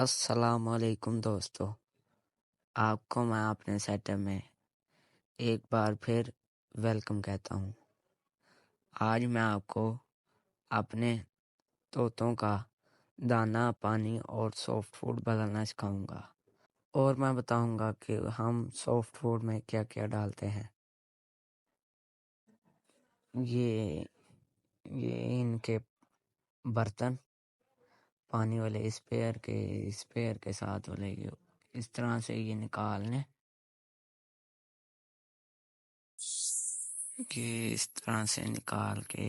अस्सलाम वालेकुम दोस्तों, आपको मैं अपने सेटअप में एक बार फिर वेलकम कहता हूँ। आज मैं आपको अपने तोतों का दाना, पानी और सॉफ्ट फूड बनाना सिखाऊंगा और मैं बताऊंगा कि हम सॉफ्ट फूड में क्या क्या डालते हैं। ये इनके बर्तन पानी वाले स्पेयर के साथ वाले इस तरह से ये निकालने कि इस तरह से निकाल के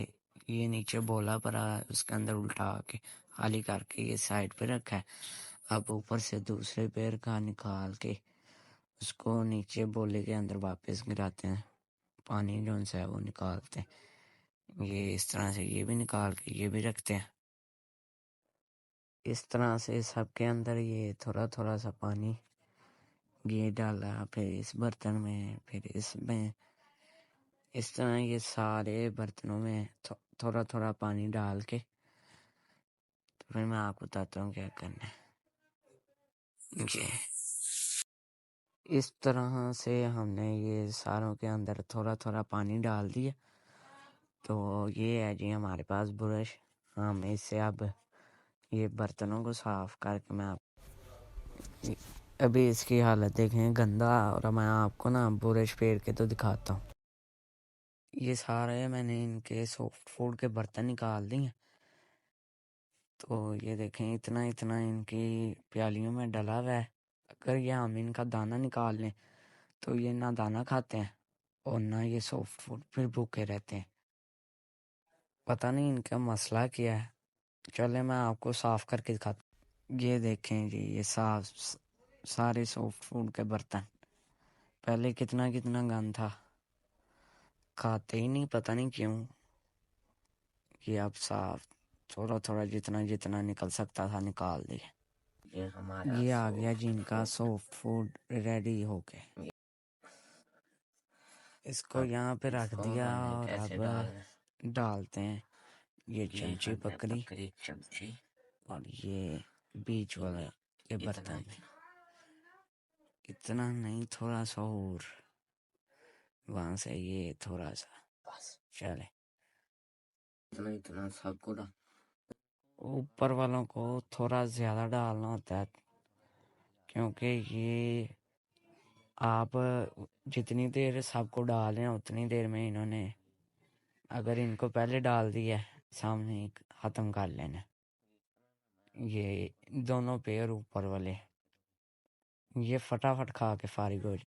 ये नीचे बोला पड़ा है, उसके अंदर उल्टा के खाली करके ये साइड पे रखा है। अब ऊपर से दूसरे पैर का निकाल के उसको नीचे बोले के अंदर वापस गिराते हैं, पानी जो सा है वो निकालते हैं। ये इस तरह से ये भी निकाल के ये भी रखते हैं। इस तरह से सबके अंदर ये थोड़ा थोड़ा सा पानी ये डाला, फिर इस बर्तन में, फिर इसमें, इस तरह ये सारे बर्तनों में थोड़ा थोड़ा पानी डाल के तो फिर मैं आपको बताता हूँ क्या करना है। ये इस तरह से हमने ये सारों के अंदर थोड़ा थोड़ा पानी डाल दिया। तो ये है जी हमारे पास ब्रश। हम इससे अब ये बर्तनों को साफ करके मैं अभी इसकी हालत देखें गंदा, और मैं आपको ना ब्रश फेर के तो दिखाता हूँ। ये सारे मैंने इनके सॉफ्ट फूड के बर्तन निकाल दिए। तो ये देखें इतना इतना इनकी प्यालियों में डला हुआ है। अगर ये हम इनका दाना निकाल लें तो ये ना दाना खाते हैं और ना ये सॉफ्ट फूड, फिर भूखे रहते हैं। पता नहीं इनका मसला क्या है। चले मैं आपको साफ करके दिखाता। ये देखें जी, ये सारे सॉफ्ट फूड के बर्तन। पहले कितना कितना गंद था, खाते ही नहीं, पता नहीं क्यों। ये अब साफ थोड़ा थोड़ा जितना जितना निकल सकता था निकाल दिया। ये आ गया जिनका सॉफ्ट फूड रेडी हो गया। इसको यहाँ पे रख दिया और अब डालते हैं। ये चमची पकड़ी और ये बीच वाला ये बर्तन में इतना नहीं, थोड़ा सा और वहां से ये थोड़ा सा बस चले। इतना सबको ऊपर वालों को थोड़ा ज्यादा डालना होता है, क्योंकि ये आप जितनी देर सबको डाल रहे हैं उतनी देर में इन्होंने, अगर इनको पहले डाल दिया सामने खत्म कर लेना। ये दोनों पैर ऊपर वाले ये फटाफट खा के फारिग हो जाए।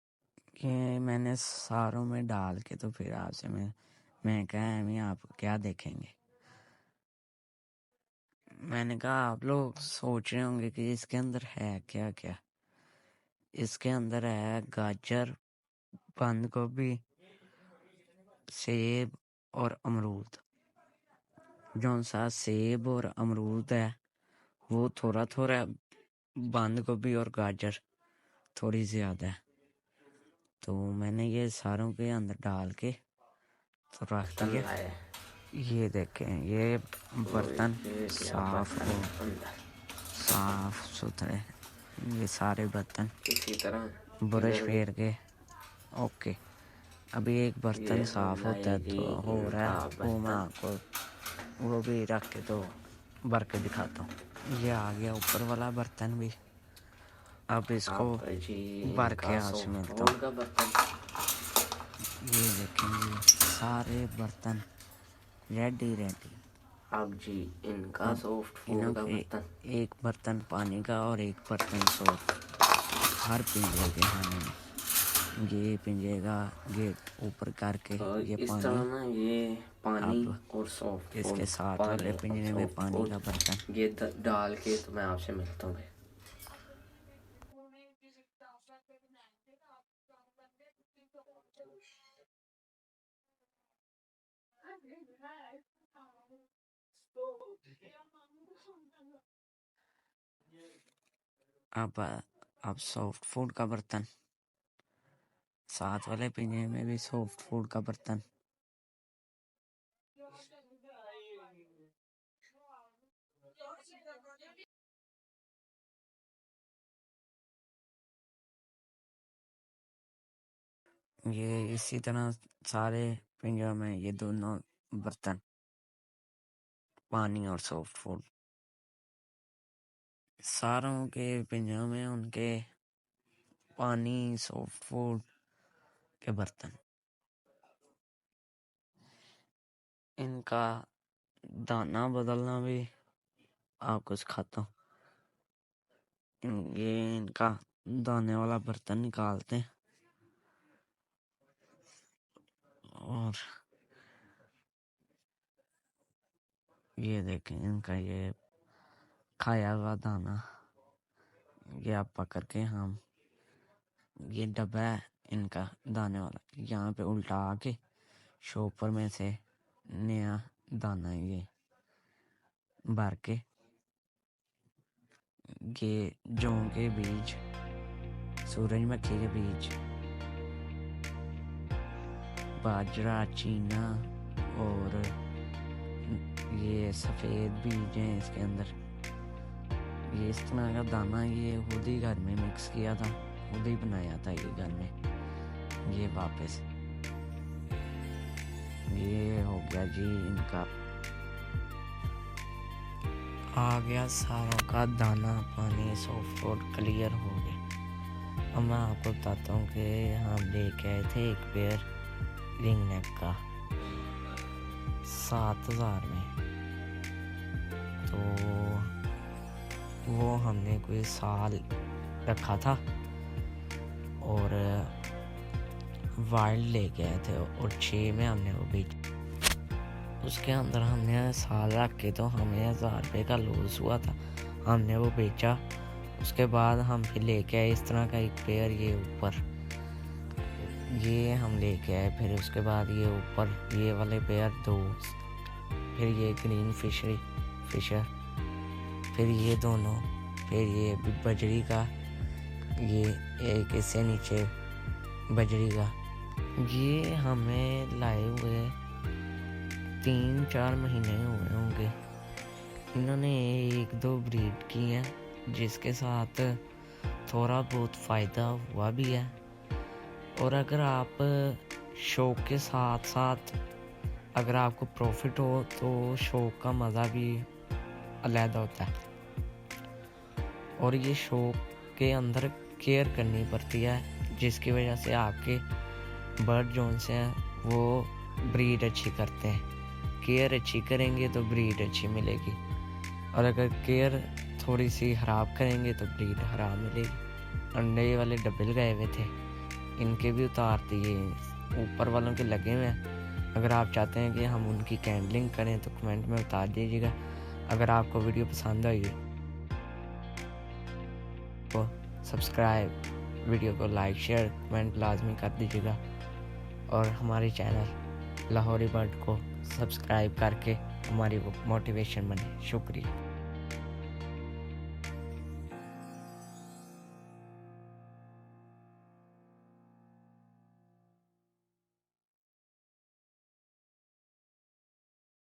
ये मैंने सारों में डाल के तो फिर आपसे मैं कहा आप क्या देखेंगे। मैंने कहा आप लोग सोच रहे होंगे कि इसके अंदर है क्या क्या। इसके अंदर है गाजर, बंद गोभी, सेब और अमरूद। जो सा सेब और अमरूद है वो थोड़ा थोड़ा, बंद गोभी और गाजर थोड़ी ज्यादा है। तो मैंने ये सारों के अंदर डाल के तो रख दिया। ये देखें ये बर्तन साफ सुथरे, ये सारे बर्तन इसी तरह ब्रश फेर के ओके। अभी एक बर्तन साफ होता है तो हो रहा है, वो मैं आपको वो भी रख के तो भर के दिखाता हूँ। ये आ गया ऊपर वाला बर्तन भी। अब इसको भर के आपसे मिलता हूँ। ये देखेंगे सारे बर्तन रेडी। अब जी इनका सॉफ्ट फूड का बर्तन, एक बर्तन पानी का और एक बर्तन सॉफ्ट। हर पिंजरे के खाने में ये पिंजेगा गेट ऊपर करके तो ये पानी ना, ये पानी और सॉफ्ट इसके साथ वाले पिंजरे में पानी का बर्तन ये डाल के तो मैं आपसे मिलता हूँ। अब सॉफ्ट फूड का बर्तन, साथ वाले पिंजरे में भी सॉफ्ट फूड का बर्तन। ये इसी तरह सारे पिंजरों में ये दोनों बर्तन, पानी और सॉफ्ट फूड, सारों के पिंजरों में उनके पानी, सॉफ्ट फूड के बर्तन। इनका दाना बदलना भी आपको सिखाता हूँ। ये इनका दाने वाला बर्तन निकालते हैं और ये देखें इनका ये खाया हुआ दाना, ये आप पकड़ के हम ये डब्बा है इनका दाने वाला, यहाँ पे उल्टा आके शॉपर में से नया दाना ये भर के, ये जौ के बीज, सूरजमुखी के बीज, बाजरा, चीना और ये सफ़ेद बीज हैं इसके अंदर। ये इस तरह का दाना ये खुद ही घर में मिक्स किया था, खुद ही बनाया था ये घर में। ये वापस ये हो गया जी इनका, आ गया सारों का दाना, पानी, सॉफ्ट फूड क्लियर हो गया। अब मैं आपको बताता हूँ कि हम लेके आए थे एक पेयर रिंग नेक का 7,000 में, तो वो हमने कोई साल रखा था और वाइल्ड लेके आए थे और 6 में हमने वो बेचा। उसके अंदर हमने साल रख के तो हमें 1,000 रुपये का लॉस हुआ था, हमने वो बेचा। उसके बाद हम फिर लेके आए इस तरह का एक पेयर, ये ऊपर ये हम लेके आए। फिर उसके बाद ये ऊपर ये वाले पेयर 2, फिर ये ग्रीन फिशर, फिर ये दोनों, फिर ये बजरी का, ये एक इससे नीचे बजरी का। ये हमें लाए हुए 3-4 महीने हुए होंगे। इन्होंने 1-2 ब्रीड की हैं जिसके साथ थोड़ा बहुत फ़ायदा हुआ भी है। और अगर आप शौक के साथ साथ अगर आपको प्रॉफिट हो तो शौक का मज़ा भी अलग होता है। और ये शौक के अंदर केयर करनी पड़ती है, जिसकी वजह से आपके बर्ड जोन से हैं वो ब्रीड अच्छी करते हैं। केयर अच्छी करेंगे तो ब्रीड अच्छी मिलेगी, और अगर केयर थोड़ी सी ख़राब करेंगे तो ब्रीड ख़राब मिलेगी। अंडे वाले डबल गए हुए थे, इनके भी उतार दिए, ऊपर वालों के लगे हुए हैं। अगर आप चाहते हैं कि हम उनकी कैंडलिंग करें तो कमेंट में बता दीजिएगा। अगर आपको वीडियो पसंद आई तो सब्सक्राइब, वीडियो को लाइक, शेयर, कमेंट लाजमी कर दीजिएगा। और हमारे चैनल लाहौरी बर्ड को सब्सक्राइब करके हमारी मोटिवेशन बने। शुक्रिया।